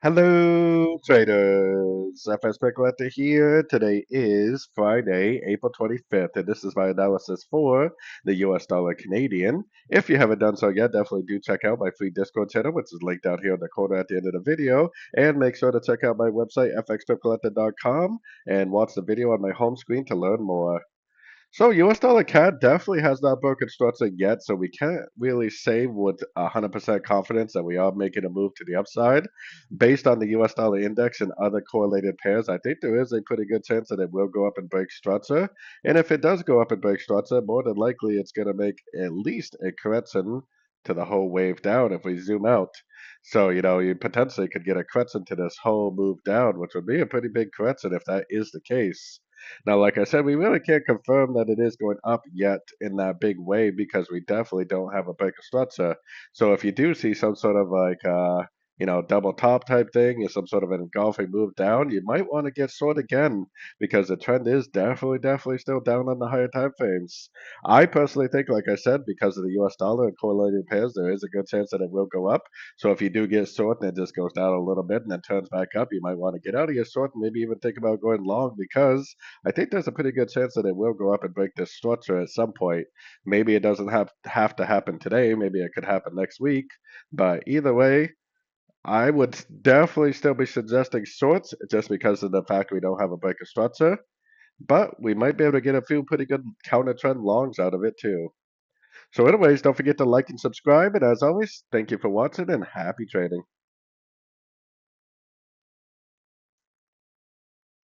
Hello, traders. FX Pip Collector here. Today is Friday, April 25th, and this is my analysis for the US dollar Canadian. If you haven't done so yet, definitely do check out my free Discord channel, which is linked down here in the corner at the end of the video. And make sure to check out my website, fxpipcollector.com, and watch the video on my home screen to learn more. So US dollar CAD definitely has not broken structure yet, so we can't really say with 100% confidence that we are making a move to the upside. Based on the US dollar index and other correlated pairs, I think there is a pretty good chance that it will go up and break structure. And if it does go up and break structure, more than likely it's going to make at least a correction to the whole wave down if we zoom out. So, you potentially could get a correction to this whole move down, which would be a pretty big correction if that is the case. Now, like I said, we really can't confirm that it is going up yet in that big way because we definitely don't have a breaker structure. So if you do see some sort of double top type thing or some sort of an engulfing move down, you might want to get short again because the trend is definitely still down on the higher time frames. I personally think, like I said, because of the US dollar and correlated pairs, there is a good chance that it will go up. So if you do get short and it just goes down a little bit and then turns back up, you might want to get out of your short and maybe even think about going long because I think there's a pretty good chance that it will go up and break this structure at some point. Maybe it doesn't have to happen today. Maybe it could happen next week. But either way, I would definitely still be suggesting shorts just because of the fact we don't have a breaker structure. But we might be able to get a few pretty good counter trend longs out of it too. So anyways, don't forget to like and subscribe. And as always, thank you for watching and happy trading.